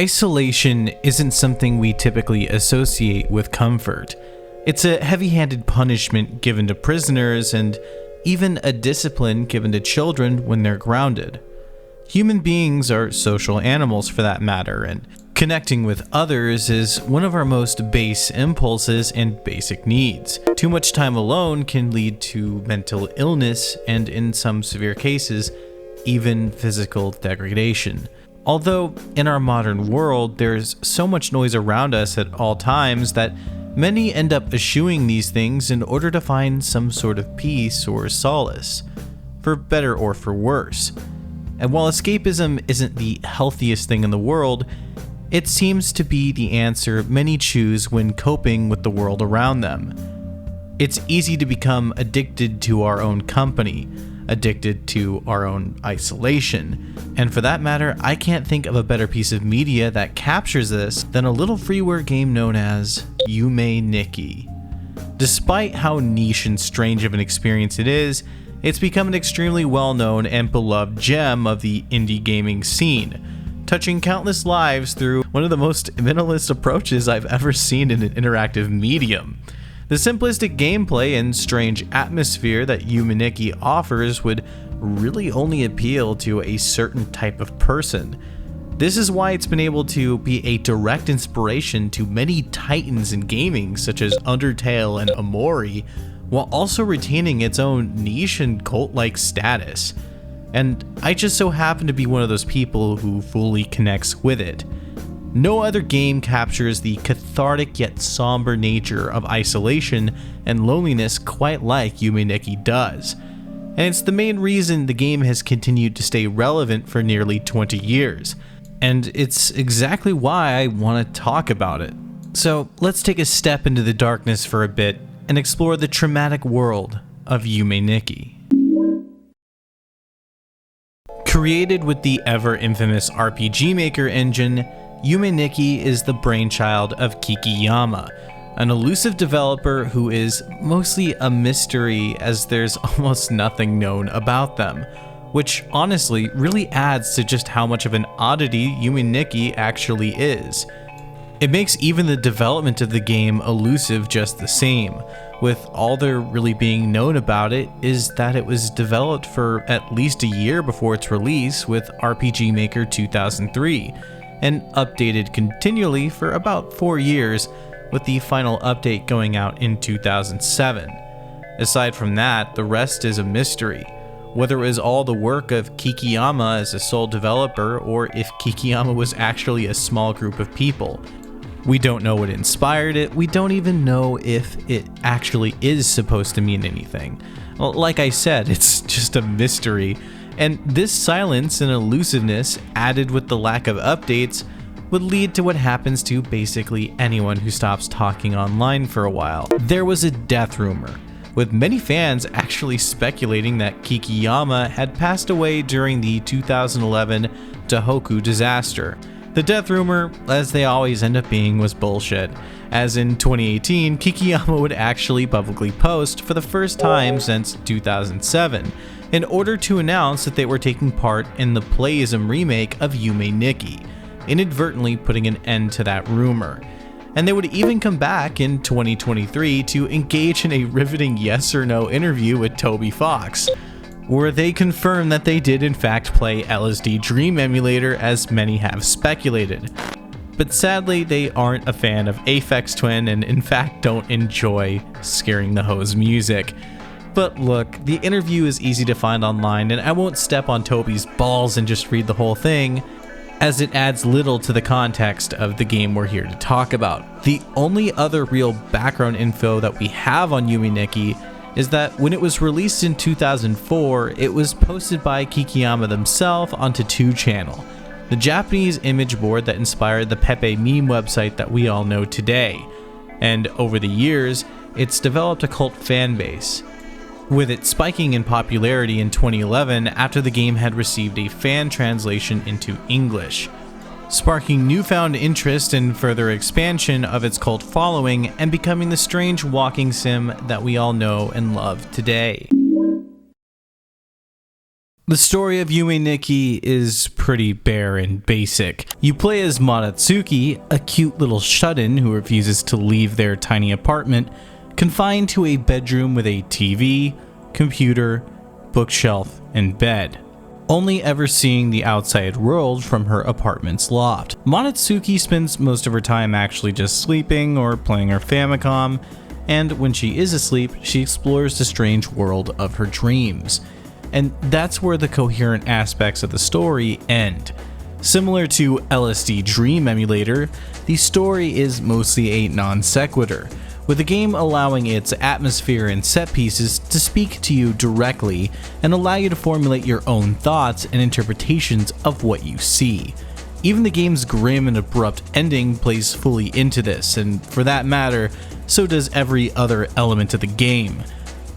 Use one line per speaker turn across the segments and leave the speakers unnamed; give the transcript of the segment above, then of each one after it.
Isolation isn't something we typically associate with comfort. It's a heavy-handed punishment given to prisoners and even a discipline given to children when they're grounded. Human beings are social animals for that matter, and connecting with others is one of our most base impulses and basic needs. Too much time alone can lead to mental illness and, in some severe cases, even physical degradation. Although, in our modern world, there's so much noise around us at all times that many end up eschewing these things in order to find some sort of peace or solace, for better or for worse. And while escapism isn't the healthiest thing in the world, it seems to be the answer many choose when coping with the world around them. It's easy to become addicted to our own company, addicted to our own isolation, and for that matter, I can't think of a better piece of media that captures this than a little freeware game known as Yume Nikki. Despite how niche and strange of an experience it is, it's become an extremely well-known and beloved gem of the indie gaming scene, touching countless lives through one of the most minimalist approaches I've ever seen in an interactive medium. The simplistic gameplay and strange atmosphere that Yume Nikki offers would really only appeal to a certain type of person. This is why it's been able to be a direct inspiration to many titans in gaming such as Undertale and Amori, while also retaining its own niche and cult-like status. And I just so happen to be one of those people who fully connects with it. No other game captures the cathartic yet somber nature of isolation and loneliness quite like Yume Nikki does. And it's the main reason the game has continued to stay relevant for nearly 20 years. And it's exactly why I want to talk about it. So let's take a step into the darkness for a bit and explore the traumatic world of Yume Nikki. Created with the ever-infamous RPG Maker engine, Yume Nikki is the brainchild of Kikiyama, an elusive developer who is mostly a mystery as there's almost nothing known about them, which honestly really adds to just how much of an oddity Yume Nikki actually is. It makes even the development of the game elusive just the same, with all there really being known about it is that it was developed for at least a year before its release with RPG Maker 2003, and updated continually for about 4 years, with the final update going out in 2007. Aside from that, the rest is a mystery. Whether it was all the work of Kikiyama as a sole developer, or if Kikiyama was actually a small group of people. We don't know what inspired it, we don't even know if it actually is supposed to mean anything. Well, like I said, it's just a mystery. And this silence and elusiveness, added with the lack of updates, would lead to what happens to basically anyone who stops talking online for a while. There was a death rumor, with many fans actually speculating that Kikiyama had passed away during the 2011 Tohoku disaster. The death rumor, as they always end up being, was bullshit, as in 2018, Kikiyama would actually publicly post for the first time since 2007, in order to announce that they were taking part in the Playism remake of Yume Nikki, inadvertently putting an end to that rumor. And they would even come back in 2023 to engage in a riveting yes or no interview with Toby Fox, where they confirmed that they did in fact play LSD Dream Emulator as many have speculated. But sadly, they aren't a fan of Aphex Twin and in fact don't enjoy Scaring the Hose music. But look, the interview is easy to find online, and I won't step on Toby's balls and just read the whole thing, as it adds little to the context of the game we're here to talk about. The only other real background info that we have on Yume Nikki is that when it was released in 2004, it was posted by Kikiyama themselves onto 2channel, the Japanese image board that inspired the Pepe meme website that we all know today. And over the years, it's developed a cult fan base, with it spiking in popularity in 2011 after the game had received a fan translation into English, sparking newfound interest and further expansion of its cult following and becoming the strange walking sim that we all know and love today. The story of Yume Nikki is pretty bare and basic. You play as Moritsuki, a cute little shut-in who refuses to leave their tiny apartment, confined to a bedroom with a TV, computer, bookshelf, and bed, only ever seeing the outside world from her apartment's loft. Moritsuki spends most of her time actually just sleeping or playing her Famicom, and when she is asleep, she explores the strange world of her dreams. And that's where the coherent aspects of the story end. Similar to LSD Dream Emulator, the story is mostly a non sequitur, with the game allowing its atmosphere and set pieces to speak to you directly and allow you to formulate your own thoughts and interpretations of what you see. Even the game's grim and abrupt ending plays fully into this, and for that matter, so does every other element of the game.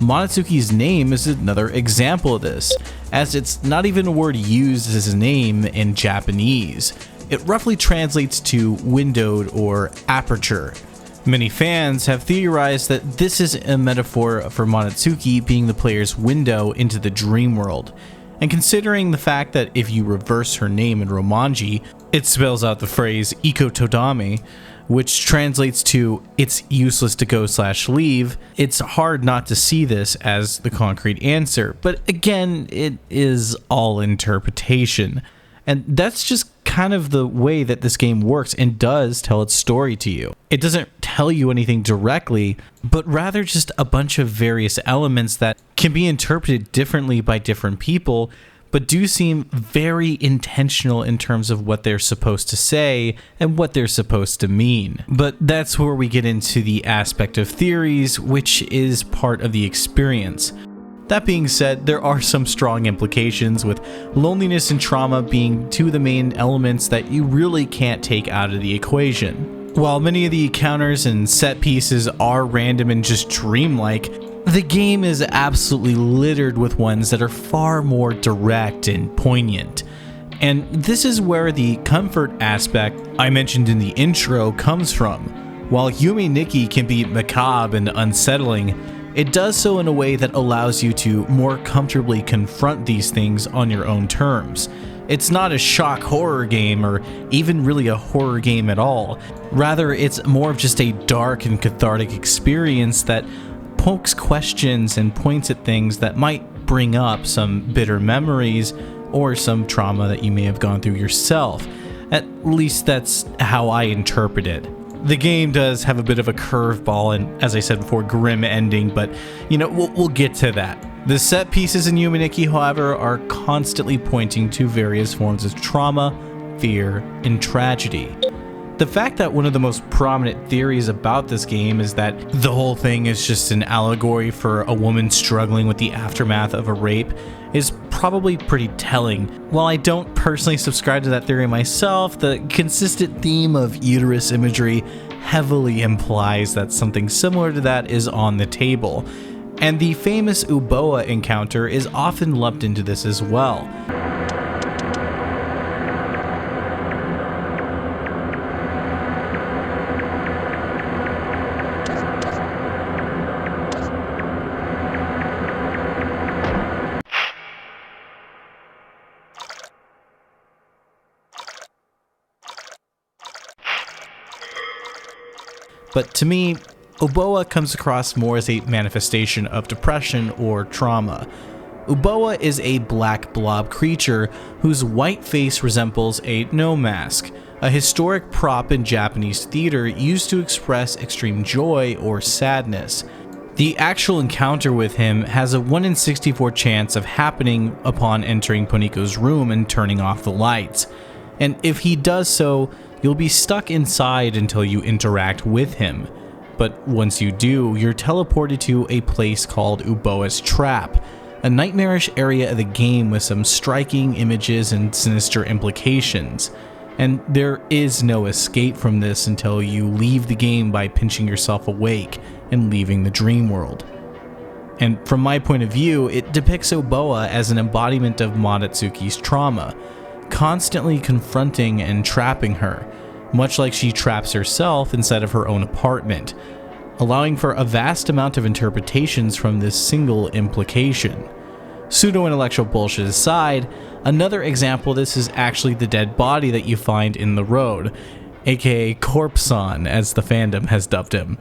Moritsuki's name is another example of this, as it's not even a word used as a name in Japanese. It roughly translates to windowed or aperture. Many fans have theorized that this is a metaphor for Moritsuki being the player's window into the dream world. And considering the fact that if you reverse her name in Romanji, it spells out the phrase Iko Todame, which translates to "it's useless to go/leave," it's hard not to see this as the concrete answer. But again, it is all interpretation. And that's just kind of the way that this game works and does tell its story to you. It doesn't tell you anything directly, but rather just a bunch of various elements that can be interpreted differently by different people, but do seem very intentional in terms of what they're supposed to say and what they're supposed to mean. But that's where we get into the aspect of theories, which is part of the experience. That being said, there are some strong implications, with loneliness and trauma being two of the main elements that you really can't take out of the equation. While many of the encounters and set pieces are random and just dreamlike, the game is absolutely littered with ones that are far more direct and poignant. And this is where the comfort aspect I mentioned in the intro comes from. While Yume Nikki can be macabre and unsettling, it does so in a way that allows you to more comfortably confront these things on your own terms. It's not a shock horror game or even really a horror game at all. Rather, it's more of just a dark and cathartic experience that pokes questions and points at things that might bring up some bitter memories or some trauma that you may have gone through yourself. At least that's how I interpret it. The game does have a bit of a curveball and, as I said before, grim ending, but we'll get to that. The set pieces in Yume Nikki, however, are constantly pointing to various forms of trauma, fear, and tragedy. The fact that one of the most prominent theories about this game is that the whole thing is just an allegory for a woman struggling with the aftermath of a rape is probably pretty telling. While I don't personally subscribe to that theory myself, the consistent theme of uterus imagery heavily implies that something similar to that is on the table. And the famous Uboa encounter is often lumped into this as well. But to me, Uboa comes across more as a manifestation of depression or trauma. Uboa is a black blob creature whose white face resembles a no mask, a historic prop in Japanese theater used to express extreme joy or sadness. The actual encounter with him has a 1 in 64 chance of happening upon entering Poniko's room and turning off the lights. And if he does so, you'll be stuck inside until you interact with him. But once you do, you're teleported to a place called Uboa's Trap, a nightmarish area of the game with some striking images and sinister implications. And there is no escape from this until you leave the game by pinching yourself awake and leaving the dream world. And from my point of view, it depicts Uboa as an embodiment of Moritsuki's trauma, constantly confronting and trapping her, much like she traps herself inside of her own apartment, allowing for a vast amount of interpretations from this single implication. Pseudo-intellectual bullshit aside, another example of this is actually the dead body that you find in the road, aka Corpson, as the fandom has dubbed him.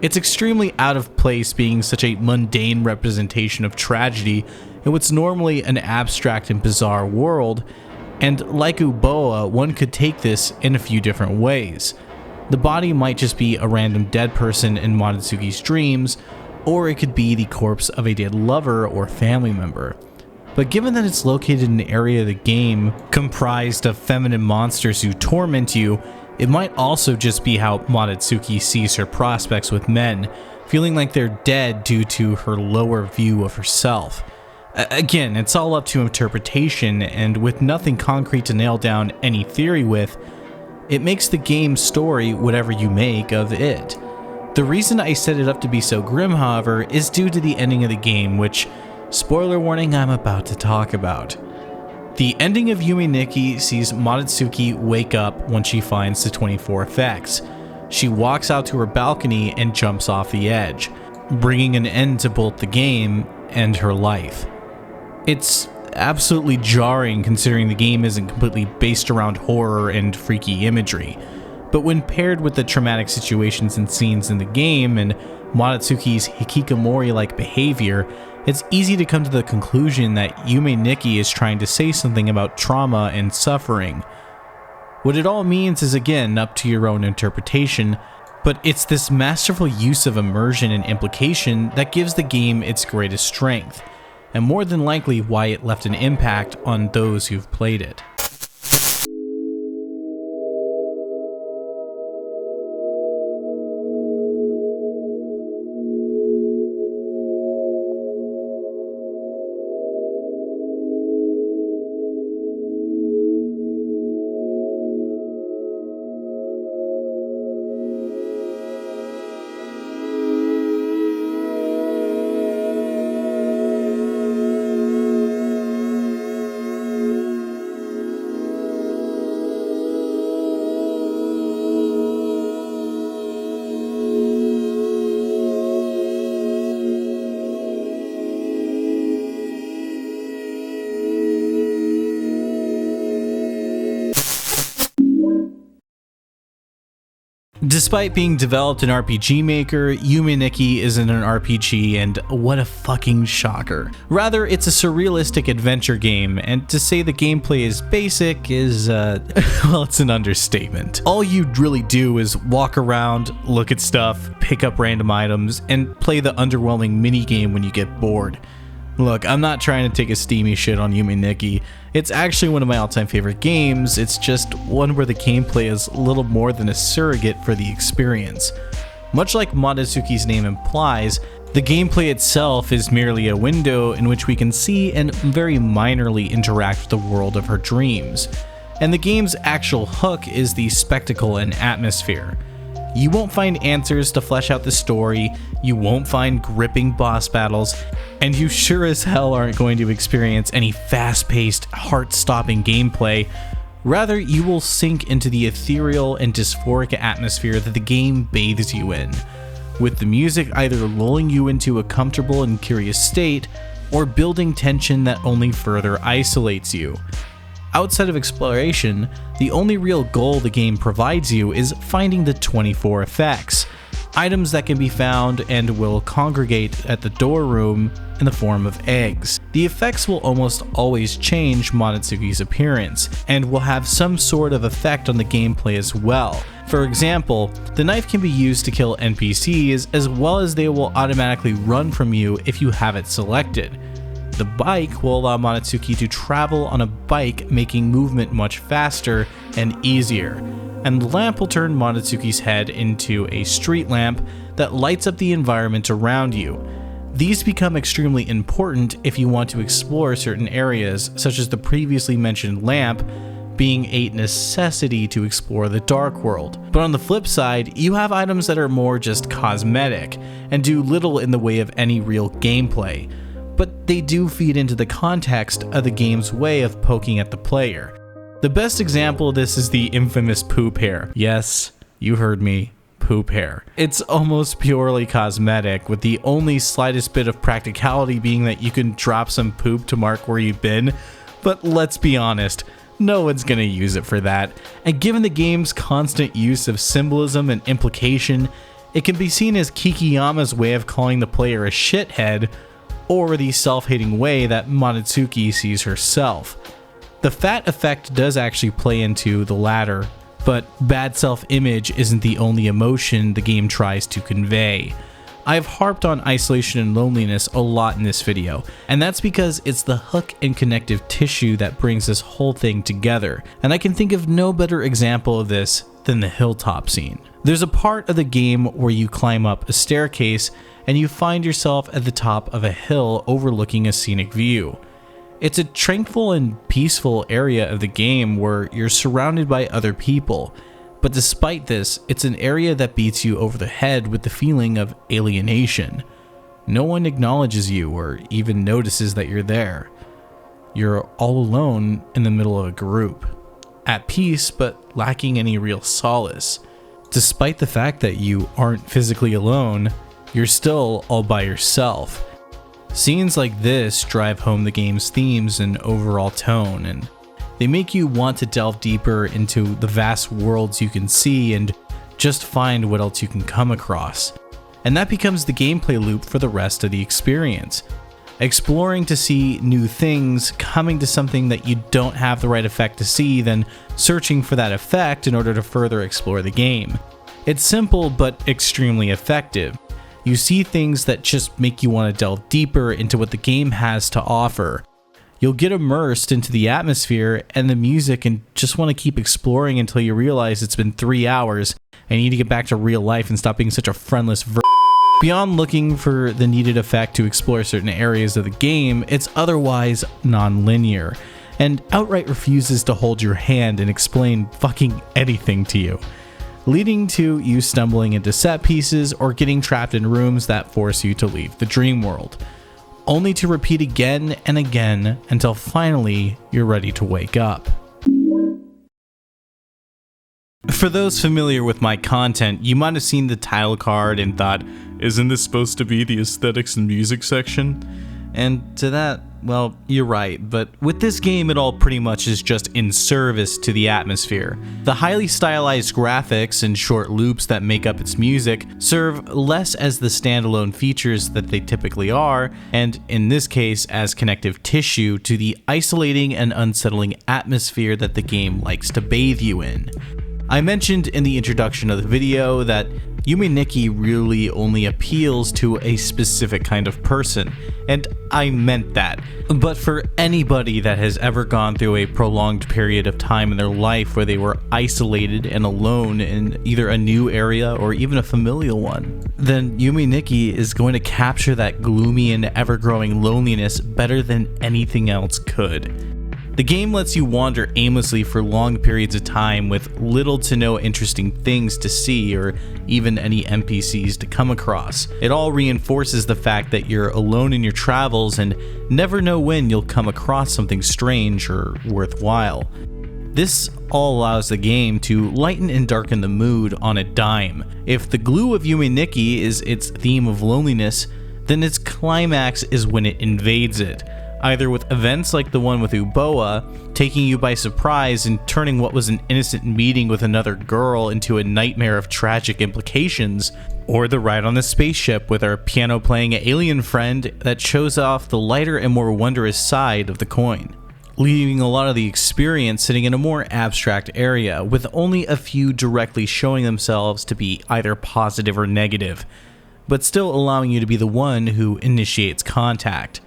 It's extremely out of place being such a mundane representation of tragedy in what's normally an abstract and bizarre world, and like Uboa, one could take this in a few different ways. The body might just be a random dead person in Montezsuki's dreams, or it could be the corpse of a dead lover or family member. But given that it's located in an area of the game comprised of feminine monsters who torment you, it might also just be how Montezsuki sees her prospects with men, feeling like they're dead due to her lower view of herself. Again, it's all up to interpretation, and with nothing concrete to nail down any theory with, it makes the game's story whatever you make of it. The reason I set it up to be so grim, however, is due to the ending of the game, which, spoiler warning, I'm about to talk about. The ending of Yume Nikki sees Montezsuki wake up when she finds the 24 effects. She walks out to her balcony and jumps off the edge, bringing an end to both the game and her life. It's absolutely jarring considering the game isn't completely based around horror and freaky imagery, but when paired with the traumatic situations and scenes in the game and Montezsuki's hikikomori-like behavior, it's easy to come to the conclusion that Yume Nikki is trying to say something about trauma and suffering. What it all means is again up to your own interpretation, but it's this masterful use of immersion and implication that gives the game its greatest strength, and more than likely why it left an impact on those who've played it. Despite being developed in RPG Maker, Yume Nikki isn't an RPG, and what a fucking shocker. Rather, it's a surrealistic adventure game, and to say the gameplay is basic is, well, it's an understatement. All you really do is walk around, look at stuff, pick up random items, and play the underwhelming minigame when you get bored. Look, I'm not trying to take a steamy shit on Yume Nikki. It's actually one of my all-time favorite games, it's just one where the gameplay is little more than a surrogate for the experience. Much like Montezsuki's name implies, the gameplay itself is merely a window in which we can see and very minorly interact with the world of her dreams. And the game's actual hook is the spectacle and atmosphere. You won't find answers to flesh out the story, you won't find gripping boss battles, and you sure as hell aren't going to experience any fast-paced, heart-stopping gameplay. Rather, you will sink into the ethereal and dysphoric atmosphere that the game bathes you in, with the music either lulling you into a comfortable and curious state, or building tension that only further isolates you. Outside of exploration, the only real goal the game provides you is finding the 24 effects, items that can be found and will congregate at the door room in the form of eggs. The effects will almost always change Montezsuki's appearance, and will have some sort of effect on the gameplay as well. For example, the knife can be used to kill NPCs, as well as they will automatically run from you if you have it selected. The bike will allow Montezsuki to travel on a bike, making movement much faster and easier. And the lamp will turn Montezsuki's head into a street lamp that lights up the environment around you. These become extremely important if you want to explore certain areas, such as the previously mentioned lamp being a necessity to explore the dark world. But on the flip side, you have items that are more just cosmetic and do little in the way of any real gameplay, but they do feed into the context of the game's way of poking at the player. The best example of this is the infamous poop hair. Yes, you heard me, poop hair. It's almost purely cosmetic, with the only slightest bit of practicality being that you can drop some poop to mark where you've been, but let's be honest, no one's gonna use it for that, and given the game's constant use of symbolism and implication, it can be seen as Kikiyama's way of calling the player a shithead, or the self-hating way that Monotsuki sees herself. The fat effect does actually play into the latter, but bad self-image isn't the only emotion the game tries to convey. I've harped on isolation and loneliness a lot in this video, and that's because it's the hook and connective tissue that brings this whole thing together, and I can think of no better example of this than the hilltop scene. There's a part of the game where you climb up a staircase and you find yourself at the top of a hill overlooking a scenic view. It's a tranquil and peaceful area of the game where you're surrounded by other people, but despite this, it's an area that beats you over the head with the feeling of alienation. No one acknowledges you or even notices that you're there. You're all alone in the middle of a group, at peace but lacking any real solace. Despite the fact that you aren't physically alone, you're still all by yourself. Scenes like this drive home the game's themes and overall tone, and they make you want to delve deeper into the vast worlds you can see and just find what else you can come across. And that becomes the gameplay loop for the rest of the experience. Exploring to see new things, coming to something that you don't have the right effect to see, then searching for that effect in order to further explore the game. It's simple but extremely effective. You see things that just make you want to delve deeper into what the game has to offer. You'll get immersed into the atmosphere and the music and just want to keep exploring until you realize it's been 3 hours and you need to get back to real life and stop being such a friendless Beyond looking for the needed effect to explore certain areas of the game, it's otherwise non-linear, and outright refuses to hold your hand and explain fucking anything to you, leading to you stumbling into set pieces or getting trapped in rooms that force you to leave the dream world, only to repeat again and again until finally you're ready to wake up. For those familiar with my content, you might have seen the title card and thought, isn't this supposed to be the aesthetics and music section? And to that, well, you're right, but with this game it all pretty much is just in service to the atmosphere. The highly stylized graphics and short loops that make up its music serve less as the standalone features that they typically are, and in this case as connective tissue to the isolating and unsettling atmosphere that the game likes to bathe you in. I mentioned in the introduction of the video that Yume Nikki really only appeals to a specific kind of person, and I meant that. But for anybody that has ever gone through a prolonged period of time in their life where they were isolated and alone in either a new area or even a familial one, then Yume Nikki is going to capture that gloomy and ever-growing loneliness better than anything else could. The game lets you wander aimlessly for long periods of time with little to no interesting things to see or even any NPCs to come across. It all reinforces the fact that you're alone in your travels and never know when you'll come across something strange or worthwhile. This all allows the game to lighten and darken the mood on a dime. If the glue of Yume Nikki is its theme of loneliness, then its climax is when it invades it. Either with events like the one with Uboa, taking you by surprise and turning what was an innocent meeting with another girl into a nightmare of tragic implications, or the ride on the spaceship with our piano-playing alien friend that shows off the lighter and more wondrous side of the coin, leaving a lot of the experience sitting in a more abstract area, with only a few directly showing themselves to be either positive or negative, but still allowing you to be the one who initiates contact.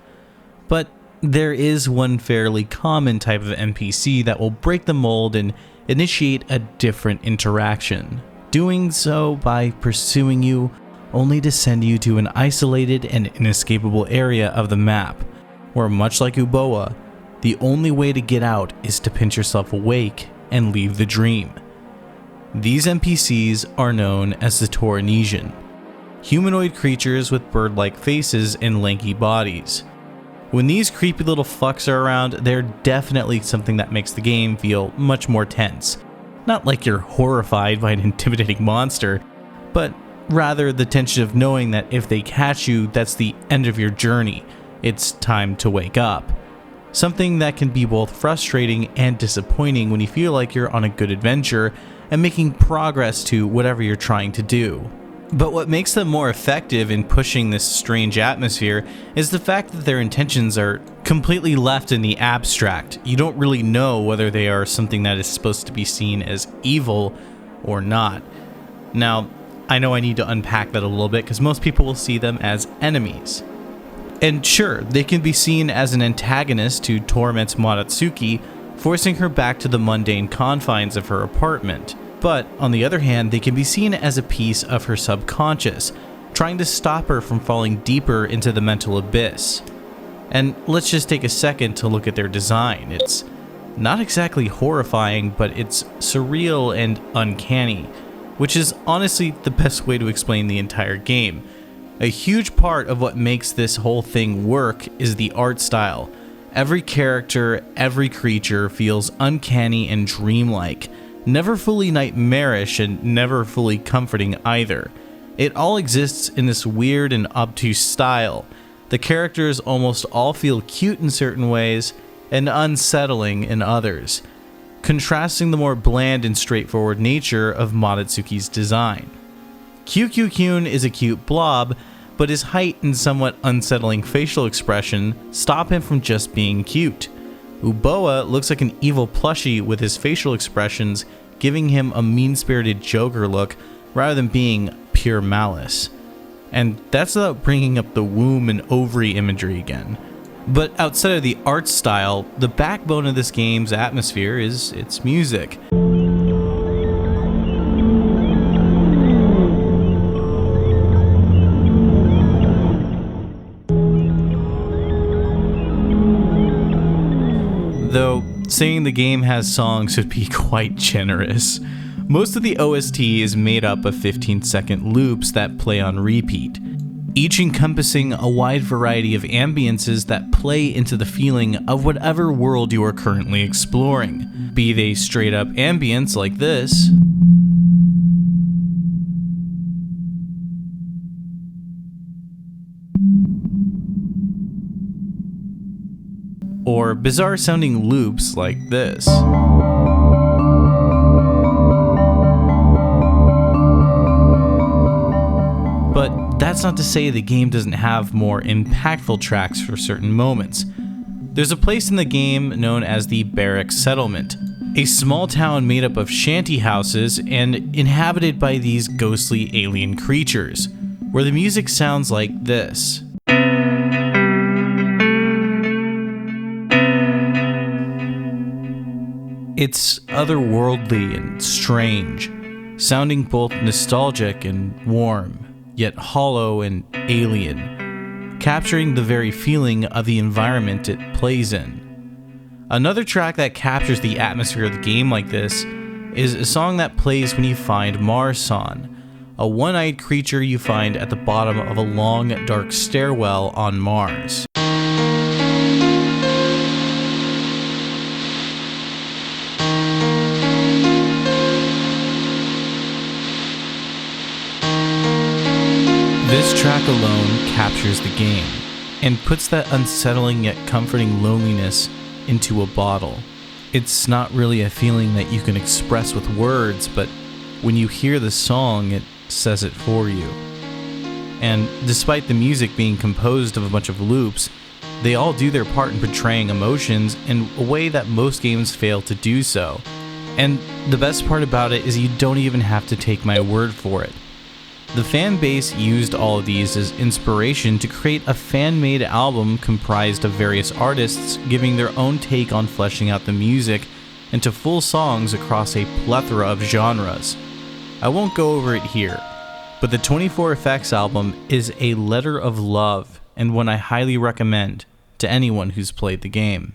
But there is one fairly common type of NPC that will break the mold and initiate a different interaction, doing so by pursuing you only to send you to an isolated and inescapable area of the map, where much like Uboa, the only way to get out is to pinch yourself awake and leave the dream. These NPCs are known as the Torinesian, humanoid creatures with bird-like faces and lanky bodies. When these creepy little fucks are around, they're definitely something that makes the game feel much more tense. Not like you're horrified by an intimidating monster, but rather the tension of knowing that if they catch you, that's the end of your journey. It's time to wake up. Something that can be both frustrating and disappointing when you feel like you're on a good adventure and making progress to whatever you're trying to do. But what makes them more effective in pushing this strange atmosphere is the fact that their intentions are completely left in the abstract. You don't really know whether they are something that is supposed to be seen as evil or not. Now, I know I need to unpack that a little bit because most people will see them as enemies. And sure, they can be seen as an antagonist to torment Moritsuki, forcing her back to the mundane confines of her apartment. But, on the other hand, they can be seen as a piece of her subconscious, trying to stop her from falling deeper into the mental abyss. And let's just take a second to look at their design. It's not exactly horrifying, but it's surreal and uncanny, which is honestly the best way to explain the entire game. A huge part of what makes this whole thing work is the art style. Every character, every creature feels uncanny and dreamlike, never fully nightmarish and never fully comforting either. It all exists in this weird and obtuse style. The characters almost all feel cute in certain ways and unsettling in others, contrasting the more bland and straightforward nature of Moritsuki's design. Kyun is a cute blob, but his height and somewhat unsettling facial expression stop him from just being cute. Uboa looks like an evil plushie with his facial expressions giving him a mean-spirited Joker look rather than being pure malice. And that's without bringing up the womb and ovary imagery again. But outside of the art style, the backbone of this game's atmosphere is its music. Though saying the game has songs would be quite generous. Most of the OST is made up of 15-second loops that play on repeat, each encompassing a wide variety of ambiences that play into the feeling of whatever world you are currently exploring, be they straight up ambience like this, or bizarre sounding loops like this. But that's not to say the game doesn't have more impactful tracks for certain moments. There's a place in the game known as the Barracks Settlement, a small town made up of shanty houses and inhabited by these ghostly alien creatures, where the music sounds like this. It's otherworldly and strange, sounding both nostalgic and warm, yet hollow and alien, capturing the very feeling of the environment it plays in. Another track that captures the atmosphere of the game like this is a song that plays when you find Mars-san, a one-eyed creature you find at the bottom of a long, dark stairwell on Mars. This track alone captures the game, and puts that unsettling yet comforting loneliness into a bottle. It's not really a feeling that you can express with words, but when you hear the song, it says it for you. And despite the music being composed of a bunch of loops, they all do their part in portraying emotions in a way that most games fail to do so. And the best part about it is you don't even have to take my word for it. The fan base used all of these as inspiration to create a fan-made album comprised of various artists giving their own take on fleshing out the music into full songs across a plethora of genres. I won't go over it here, but the 24 Effects album is a letter of love and one I highly recommend to anyone who's played the game.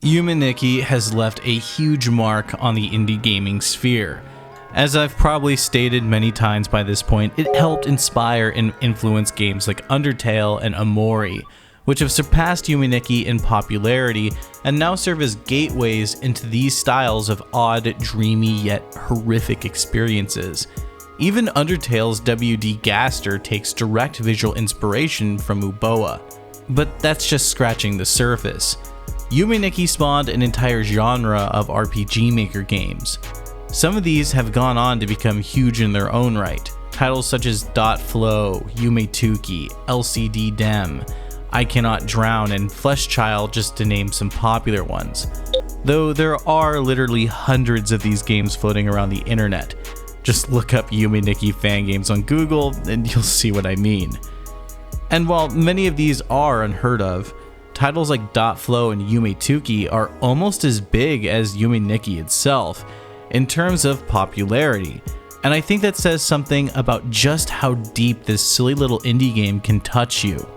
Yume Nikki has left a huge mark on the indie gaming sphere. As I've probably stated many times by this point, it helped inspire and influence games like Undertale and Amori, which have surpassed Yume Nikki in popularity and now serve as gateways into these styles of odd, dreamy, yet horrific experiences. Even Undertale's W.D. Gaster takes direct visual inspiration from Uboa. But that's just scratching the surface. Yume Nikki spawned an entire genre of RPG Maker games. Some of these have gone on to become huge in their own right. Titles such as Dot Flow, Yume Tuki, LCD Dem, I Cannot Drown, and Flesh Child, just to name some popular ones. Though there are literally hundreds of these games floating around the internet. Just look up Yume Nikki fan games on Google and you'll see what I mean. And while many of these are unheard of, titles like Dot Flow and Yume Tuki are almost as big as Yume Nikki itself in terms of popularity. And I think that says something about just how deep this silly little indie game can touch you.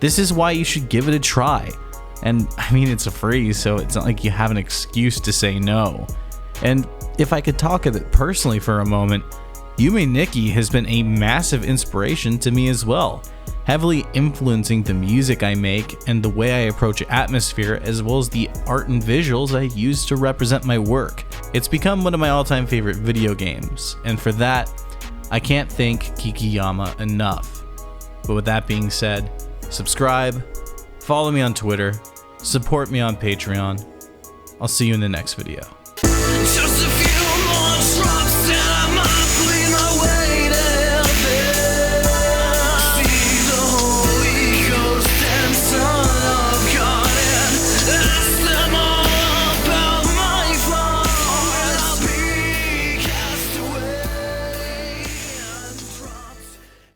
This is why you should give it a try. And I mean, it's free, so it's not like you have an excuse to say no. And if I could talk of it personally for a moment, Yume Nikki has been a massive inspiration to me as well, heavily influencing the music I make and the way I approach atmosphere, as well as the art and visuals I use to represent my work. It's become one of my all-time favorite video games, and for that, I can't thank Kikiyama enough. But with that being said, subscribe, follow me on Twitter, support me on Patreon. I'll see you in the next video.